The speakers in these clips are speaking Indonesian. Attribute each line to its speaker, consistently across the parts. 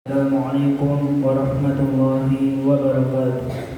Speaker 1: Assalamualaikum warahmatullahi wabarakatuh.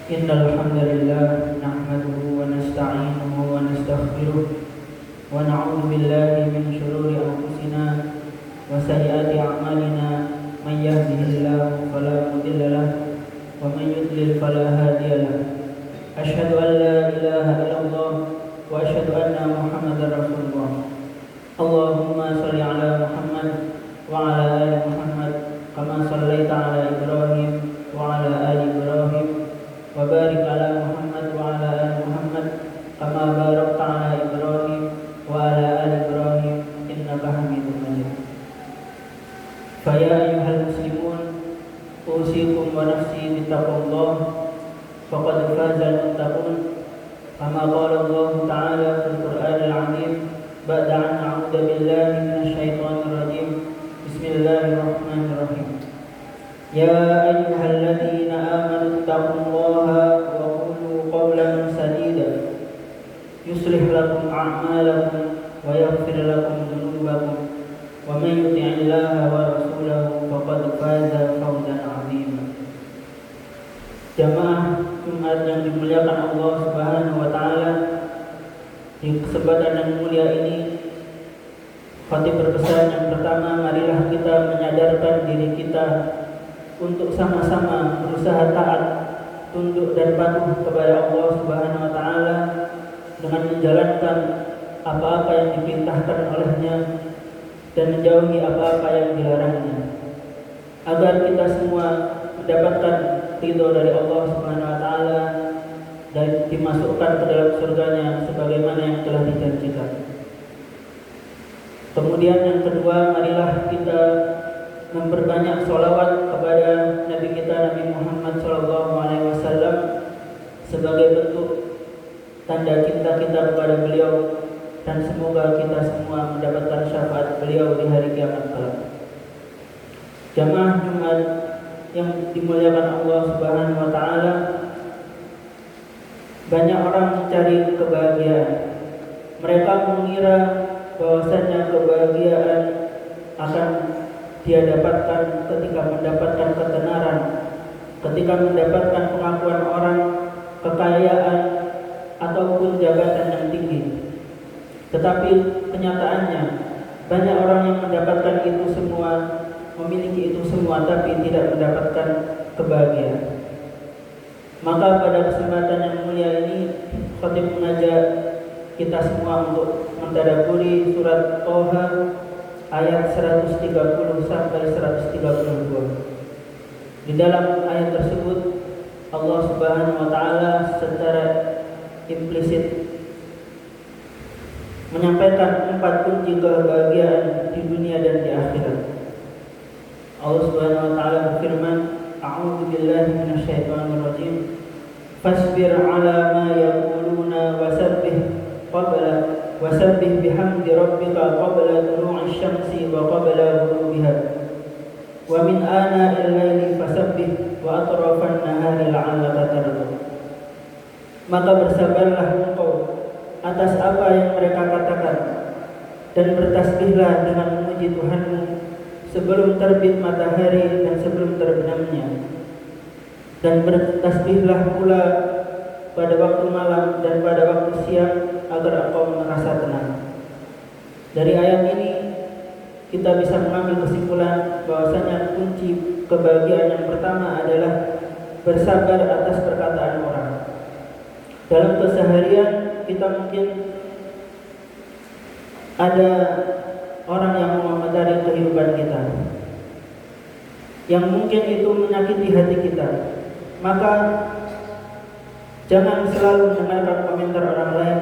Speaker 1: Innal hamdalillah nahmaduhu wa nasta'inuhu wa nastaghfiruh wa na'udzu billahi min shururi anfusina wa sayyiati a'malina may yahdihillahu fala mudilla lahu wa may yudlil fala hadiya lahu asyhadu an la ilaha illallah wa asyhadu anna muhammadar rasulullah Allahumma shalli ala Muhammad wa ala ali Muhammad kama shallaita ala Ibrahim wa ala ali Ibrahim wa barik ala Muhammad wa ala ali Muhammad kama barakta ala Ibrahim wa ala ali Ibrahim innaka Hamidum Majid. Fa ya ayyuhal muslimun usikum wa nafsi bittaqwallah faqad fazal muttaqun kama qala Allah ta'ala fil Qur'anil 'azim ba'da an a'udzu billahi minasy syaithanir rajim bismillahirrahmanirrahim يا أيها الذين آمنوا اتقوا الله وقولوا قولا سديدا يصلح لكم أعمالكم ويغفر لكم ذنوبكم ومن يطع الله ورسوله فقد فاز فوزا عظيما. Jamaah Jumat yang dimuliakan Allah Subhanahu wa taala, di kesempatan yang mulia ini Khatib berpesan yang pertama, marilah kita menyadarkan diri kita untuk sama-sama berusaha taat, tunduk dan patuh kepada Allah Subhanahu wa taala dengan menjalankan apa-apa yang diperintahkan olehnya dan menjauhi apa-apa yang dilarangnya, agar kita semua mendapatkan ridho dari Allah Subhanahu wa taala dan dimasukkan ke dalam surganya sebagaimana yang telah dijanjikan. Kemudian yang kedua, marilah kita memperbanyak sholawat kepada Nabi kita Nabi Muhammad SAW sebagai bentuk tanda cinta kita kepada beliau, dan semoga kita semua mendapatkan syafaat beliau di hari kiamat kelak. Jamaah Jumat yang dimuliakan Allah Subhanahu wa taala, banyak orang mencari kebahagiaan. Mereka mengira bahwasanya kebahagiaan akan dia dapatkan ketika mendapatkan ketenaran, ketika mendapatkan pengakuan orang, kekayaan, ataupun jabatan yang tinggi. Tetapi kenyataannya banyak orang yang mendapatkan itu semua, memiliki itu semua, tapi tidak mendapatkan kebahagiaan. Maka pada kesempatan yang mulia ini, Khatib mengajak kita semua untuk mentadabburi surat Toha ayat 130 sampai 132. Di dalam ayat tersebut Allah Subhanahu wa taala secara implisit menyampaikan 4 kunci kebahagiaan di dunia dan di akhirat. Allah Subhanahu wa taala berfirman, A'udzu billahi minasyaitonir rajim. Fasbir 'ala ma yaquluna wasabbih bihamdi rabbika qabla tulu'i syamsi wa qabla ghurubiha. Wa min ana'il laili fasabbih wa atrafan nahari la'allaka tarda. Maka bersabarlah engkau atas apa yang mereka katakan, dan bertasbihlah dengan memuji Tuhanmu sebelum terbit matahari dan sebelum terbenamnya, dan bertasbihlah pula pada waktu malam dan pada waktu siang agar engkau merasa tenang. Dari ayat ini kita bisa mengambil kesimpulan bahwasanya kunci kebahagiaan yang pertama adalah bersabar atas perkataan orang. Dalam keseharian kita mungkin ada orang yang mengomentari kehidupan kita, yang mungkin itu menyakiti hati kita. Maka jangan selalu mendengarkan komentar orang lain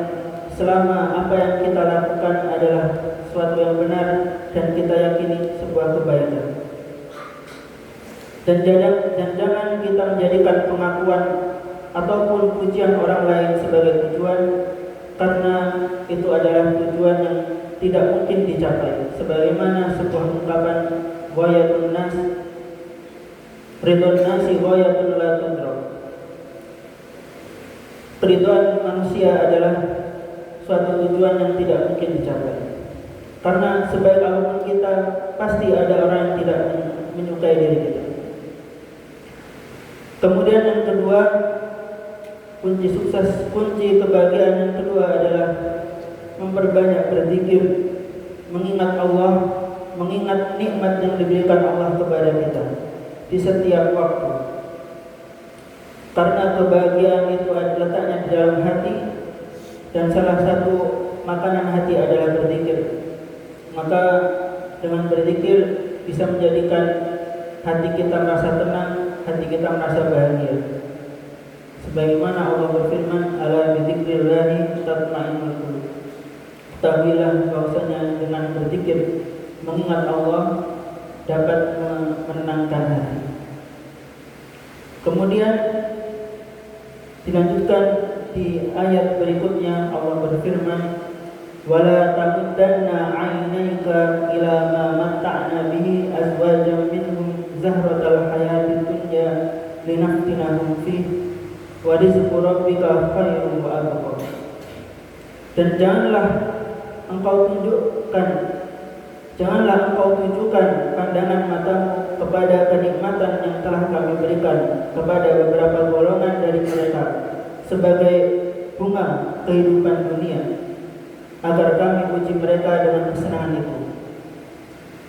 Speaker 1: selama apa yang kita lakukan adalah sesuatu yang benar dan kita yakini sebuah kebaikan. Dan jangan kita menjadikan pengakuan ataupun pujian orang lain sebagai tujuan, karena itu adalah tujuan yang tidak mungkin dicapai. Sebagaimana sebuah ungkapan, ghayatun nas ridwan nasi ghayatun la tudrak. Keridhaan manusia adalah suatu tujuan yang tidak mungkin dicapai. Karena sebaik apapun kita, pasti ada orang yang tidak menyukai diri kita. Kemudian yang kedua, kunci sukses, kunci kebahagiaan yang kedua adalah memperbanyak berzikir, mengingat Allah, mengingat nikmat yang diberikan Allah kepada kita di setiap waktu. Karena kebahagiaan itu letaknya di dalam hati, dan salah satu makanan hati adalah berzikir. Maka dengan berzikir bisa menjadikan hati kita merasa tenang, hati kita merasa bahagia. Sebagaimana Allah berfirman, ala bizikrillahi tatma'innul qulub. Ketahuilah bahwasanya dengan berzikir, mengingat Allah, dapat menenangkan hati. Kemudian dilanjutkan di ayat berikutnya, Allah berfirman, wala tamuddanna 'ainaika ila ma matta'na bihi azwajan minhum zahratal hayatid dunya linaftinahum fihi wa rizqu rabbika khairun wa abqa. Dan janganlah engkau tunjukkan pandangan matamu kepada kenikmatan yang telah kami berikan kepada beberapa golongan dari mereka sebagai bunga kehidupan dunia, agar kami uji mereka dengan kesenangan itu.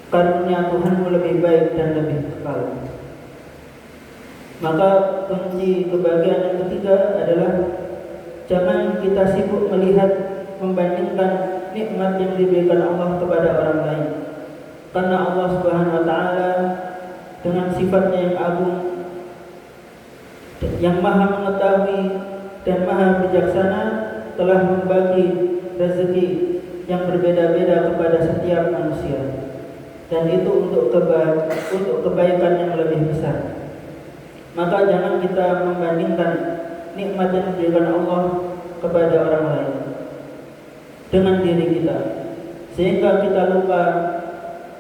Speaker 1: Karunia Tuhanmu lebih baik dan lebih kekal. Maka kunci kebahagiaan yang ketiga adalah jangan kita sibuk melihat membandingkan nikmat yang diberikan Allah kepada orang lain. Karena Allah Subhanahu wa taala dengan sifatnya yang agung, yang maha mengetahui dan maha bijaksana, telah membagi rezeki yang berbeda-beda kepada setiap manusia. Dan itu untuk kebaikan yang lebih besar. Maka jangan kita membandingkan nikmat yang diberikan Allah kepada orang lain dengan diri kita, sehingga kita lupa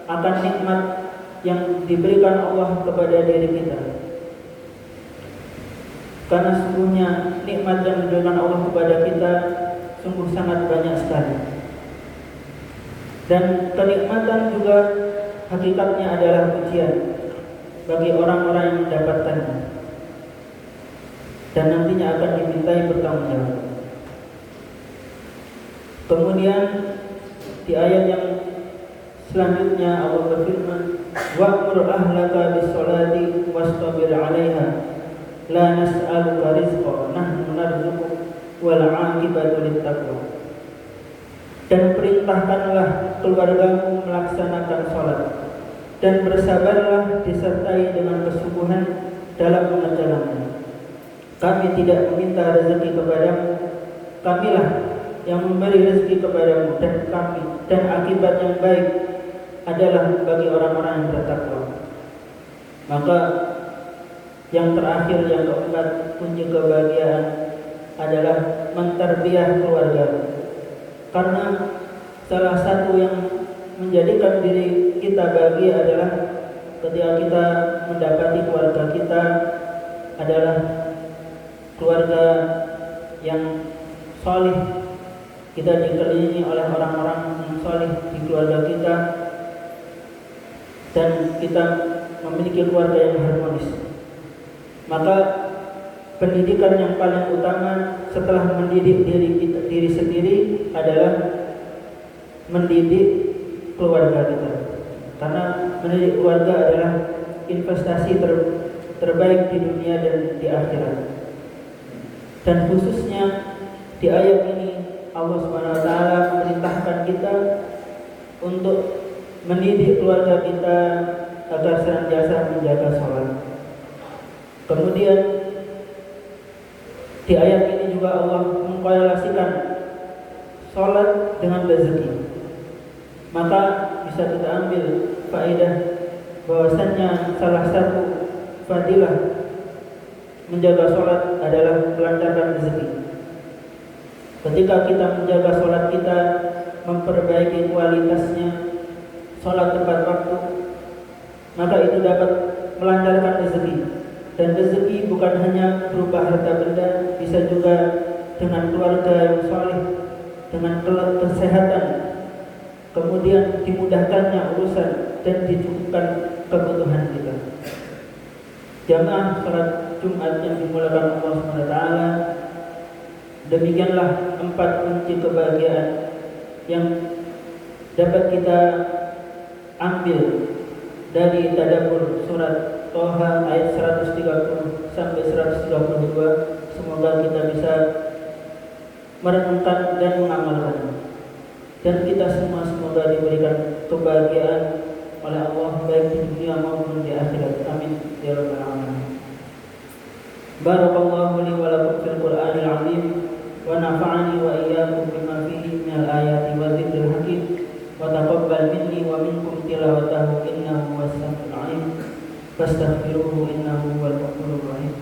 Speaker 1: akan nikmat yang diberikan Allah kepada diri kita. Karena sungguhnya nikmat yang diberikan Allah kepada kita sungguh sangat banyak sekali. Dan kenikmatan juga hakikatnya adalah ujian bagi orang-orang yang mendapatkannya, dan nantinya akan dimintai bertanggung jawab. Kemudian di ayat yang selanjutnya Allah berfirman, wa'mur ahlaka bis-sholati wastabir 'alaiha la nas'aluka rizqan nahnu narzuquk wal 'aqibatu lit-taqwa. Dan perintahkanlah keluargamu melaksanakan sholat, dan bersabarlah disertai dengan kesungguhan dalam mengerjakannya. Kami tidak meminta rezeki kepadamu, kamilah yang memberi rezeki kepadamu, dan akibat yang baik adalah bagi orang-orang yang bertakwa. Maka yang terakhir, yang keempat, kunci kebahagiaan adalah mentarbiyah keluarga. Karena salah satu yang menjadikan diri kita bahagia adalah ketika kita mendapati keluarga kita adalah keluarga yang salih. Kita dikelilingi oleh orang-orang yang salih di keluarga kita, dan kita memiliki keluarga yang harmonis. Maka pendidikan yang paling utama setelah mendidik diri sendiri adalah mendidik keluarga kita. Karena mendidik keluarga adalah investasi terbaik di dunia dan di akhirat. Dan khususnya di ayat ini Allah Subhanahu wa taala memerintahkan kita untuk mendidik keluarga kita agar senantiasa menjaga sholat. Kemudian di ayat ini juga Allah mengkorelasikan sholat dengan rezeki. Maka bisa kita ambil faedah bahwasannya salah satu fadilah menjaga sholat adalah melancarkan rezeki. Ketika kita menjaga sholat kita, memperbaiki kualitasnya, sholat tepat waktu, maka itu dapat melancarkan rezeki. Dan rezeki bukan hanya berupa harta benda, bisa juga dengan keluarga yang saleh, dengan kesehatan, kemudian dimudahkannya urusan dan dicukupkan kebutuhan kita. Jamaah salat Jumat yang dimulakan Allah SWT, demikianlah 4 kunci kebahagiaan yang dapat kita ambil dari tadabbur surat Toha ayat 130 sampai 132. Semoga kita bisa merenungkan dan mengamalkan, dan kita semua semoga diberikan kebahagiaan oleh Allah baik di dunia maupun di akhirat. Amin ya rabbal alamin. Barakallahu li wa lakum fil Qur'anil azim wa nafa'ani wa iyyakum bima fihi minal ayati wa dzikril hakim wa taqabbal minni wa minkum tilawatahu innahu huwas samiul alim. Fastaghfiruhu innahu huwal ghafurur rahim.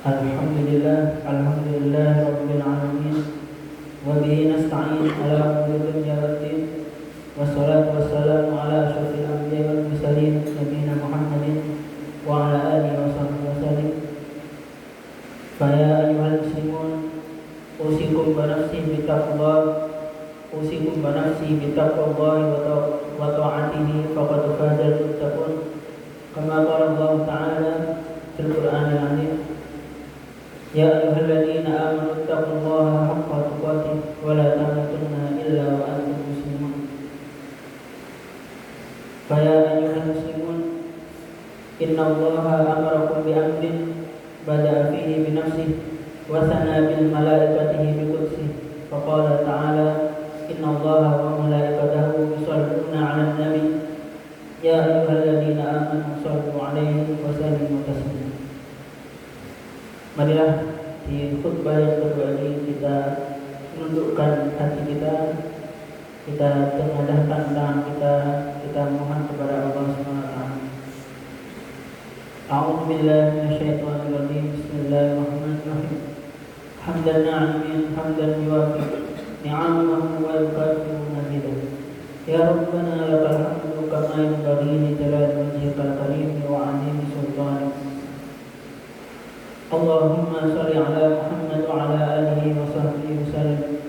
Speaker 1: Alhamdulillah Rabbil Alamin. Wa bihi nasta'in ala umuri dunya waddin. Wassalatu wassalamu ala asyrafil anbiya'i wal mursalin nabiyina Muhammadin wa ala alihi wa sahbihi wasallam. Fa ya ayyuhal muslimun, usikum wa nafsi bittaqwallah wa ta'atihi faqad fazal muttaqun. Kama qala Allah Ta'ala fil Qur'anil 'azim. Ya ayyuhalladzina amanu taqullaha haqqa tuqatih wa la tamutunna illa wa antum muslimun. Fa ya ayyuhal muslimun, inna Allaha amarakum bi amrin bada'a fihi bi nafsihi wa thana bil malaikatihi bi qudsihi. Fa qala ta'ala, inna Allaha wa malaikatahu yusholluna 'alan nabi ya ayyuhalladzina amanu shallu 'alaihi wa sallimu taslima. Marilah di khutbah yang kedua ini kita menundukkan hati kita, kita tengadahkan tangan kita mohon kepada Allah Subhanahu wa taala. A'udzu billahi minasyaitonir rajim. Bismillahirrahmanirrahim. Hamdan na'imin hamdan yuwafi ni'amahu wa yukafi'u mazidah. Ya Rabbana lakal hamdu kama yanbaghi li jalali wajhikal karim wa 'azimi sultanik. Allahumma shalli ala Muhammad wa ala alihi wa sahbihi wasallam.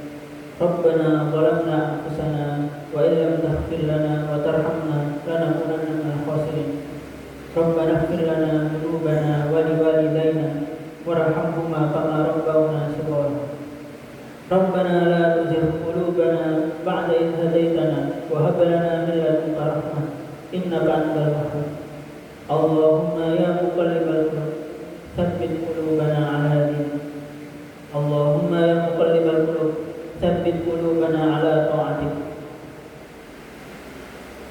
Speaker 1: Rabbana zalamna anfusana wa illam taghfir lana wa tarhamna lanakunanna minal khasirin. Rabbana ighfir lana dhunubana wa liwalidayna warhamhuma kama rabbawna shighara. Rabbana la tuzigh qulubana ba'da idh hadaytana wa hab lana min ladunka rahmah innaka antal wahhab. Allahumma ya muqallibal qulub tsabbit qulubana ala dinik. Allahumma ya muqallibal qulub tsabbit qulubana ala ta'atik.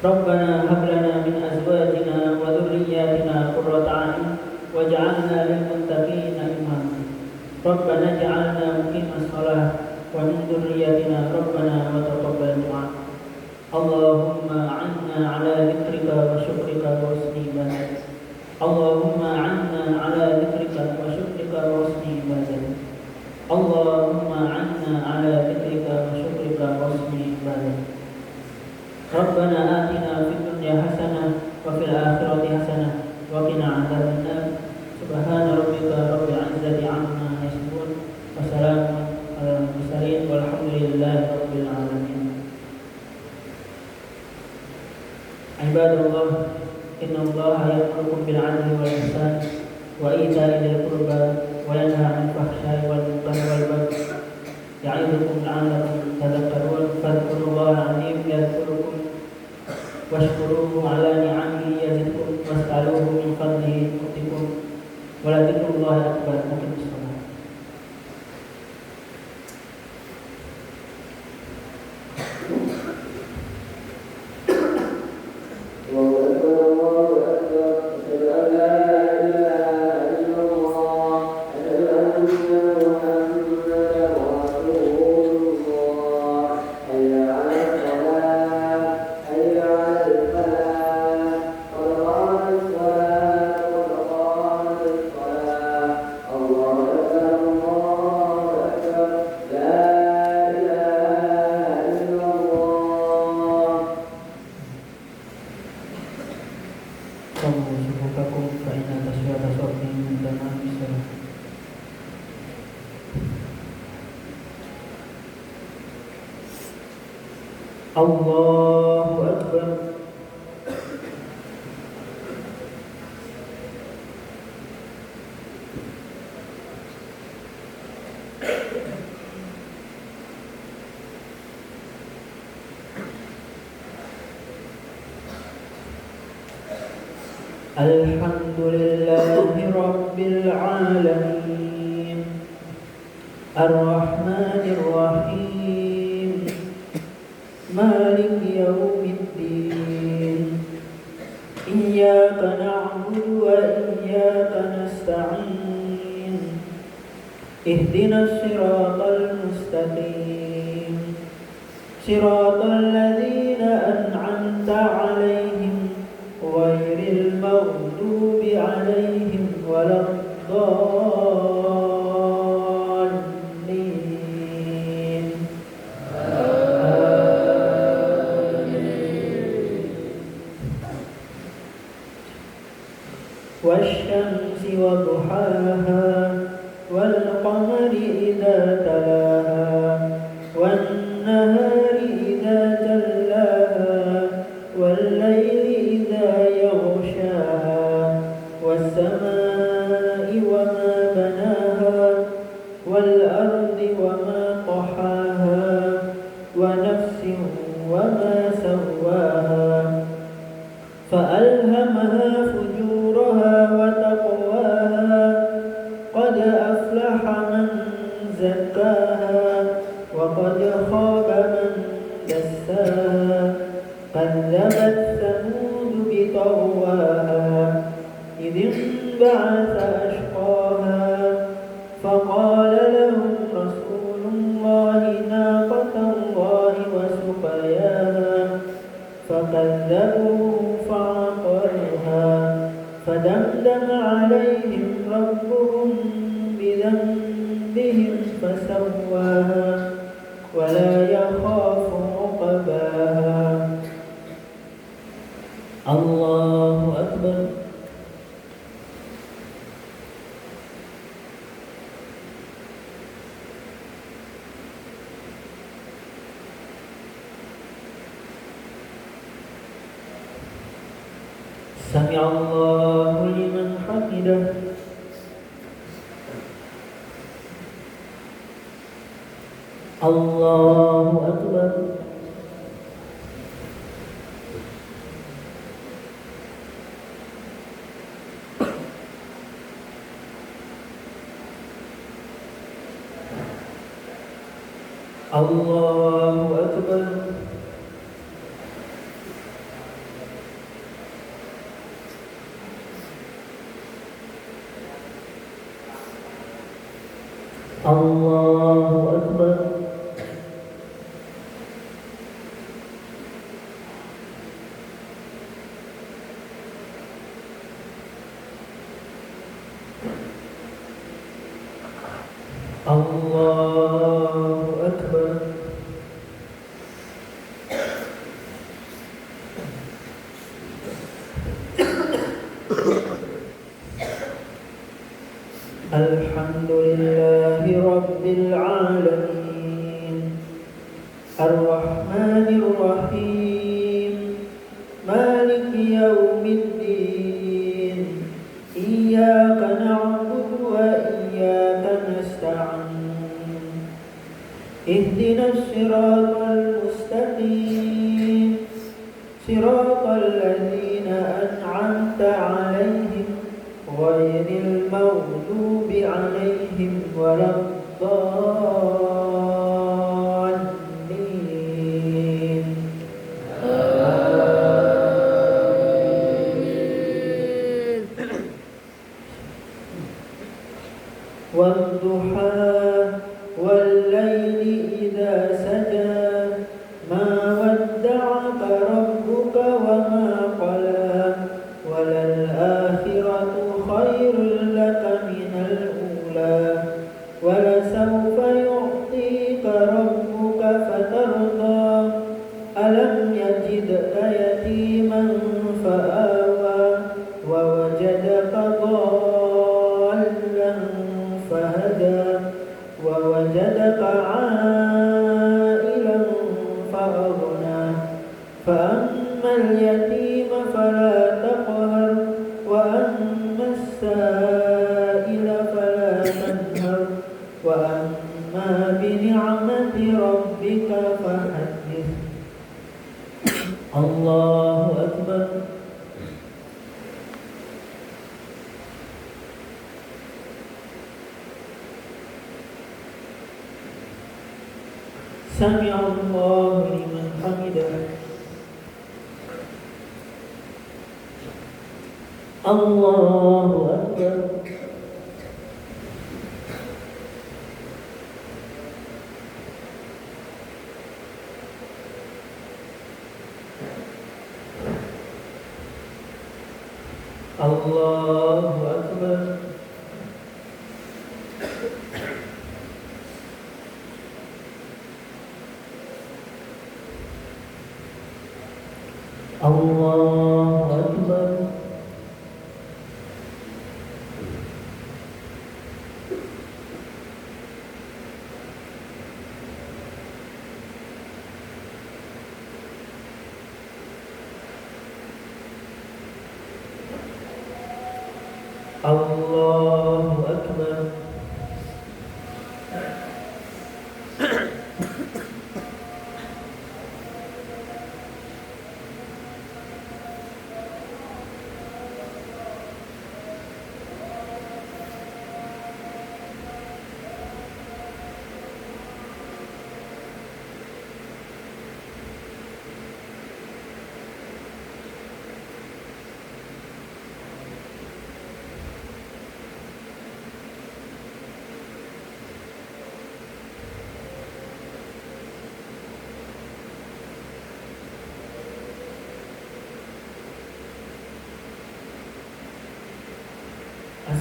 Speaker 1: Rabbana hab lana min azwajina wa dhurriyyatina qurrata a'yun waj'alna lil muttaqina imama. Rabbana ij'alna muqimas shalah wa min dhurriyyatina rabbana wa taqabbal du'a. Allahumma 'inna 'ala dzikrika wa syukrika wa husni ibadatik. Allahumma 'inna 'ala dzikrika wa syukrika wa husni ibadatik. Allahumma 'inna 'ala dzikrika wa syukrika wa husni ibadatik. Rabbana atina fid dunya hasanah wa fil akhirati hasanah wa qina 'adzabannar. Subhana rabbika rabbil 'izzati 'amma yasifun wa salamun 'alal mursalin walhamdulillahi rabbil alamin. Ibadallah, inna Allaha ya'murukum bil 'adli wal ihsan wa ita'i dzil qurba wa yanha 'anil fahsya'i wal munkari wal baghi ya'idukum la'allakum tadhakkarun. Fadhkurullaha 'azim yadhkurukum washkuruhu 'ala ni'amihi yazidkum was'aluhu min fadlihi yu'tikum wa la dzikrullahi akbar. Muqimus shalah. Allahu Akbar. Alhamdulillahi Rabbil Alamin Ar-Rahmanir Rahim Maliki Yawmiddin Iyyaka na'budu wa iyyaka nasta'in Ihdinas siratal mustaqim Siratal ladzina an'amta 'alaihim ghairil maghdubi 'alaihim waladdallin. بناها والأرض وما طحاها ونفس وما سواها فألهمها فجورها وتقواها قد أفلح من زكاها وقد خاب من دساها كذبت ثمود بطغواها إذ انبعث أشقاها فقال لهم رسول الله ناقة الله وسقياها فكذبوه فعقروها فدمدم عليهم ربهم بذنبهم فسواها ولا يخاف عقباها. الله أكبر. سمع الله لمن حمده. الله أكبر. الله أكبر. الله أكبر. الله أكبر. الحمد لله رب العالمين الرحمن الرحيم مالك يوم الدين إياك نعبد وإياك نستعين اهدنا الصراط المستقيم صراط الذين أنعمت عليهم غير المغضوب عليهم ولا الضالين آمين. والضحى والليل إذا سجى ما ودعك ربك وما قلى وللآخرة خير لك من الأولى ولسوف يعطيك ربك فترضى ألم يجدك يتيما فآوى ووجدك ضالا فهدى ووجدك عائلا فأغنى فأما اليتيم فلا تقهر وأما السائل فلا تنهر وأما بنعمة ربك فحدث. الله أكبر. سمع الله لمن حمده. الله أكبر. الله أكبر. الله أكبر. الله أكبر.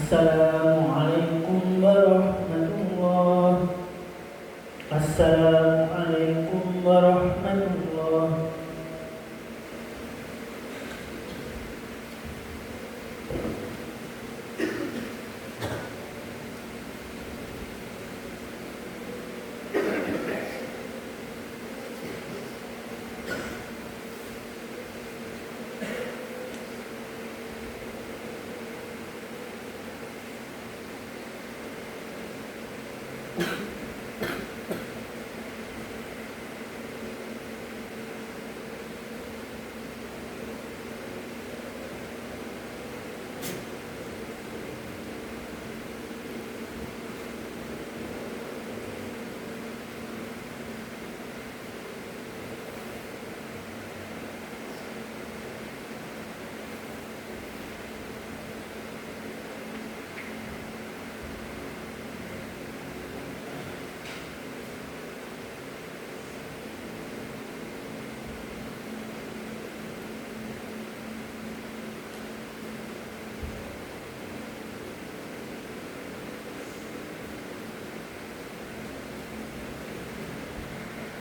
Speaker 1: Assalamualaikum warahmatullahi. Assalamualaikum warahmatullahi.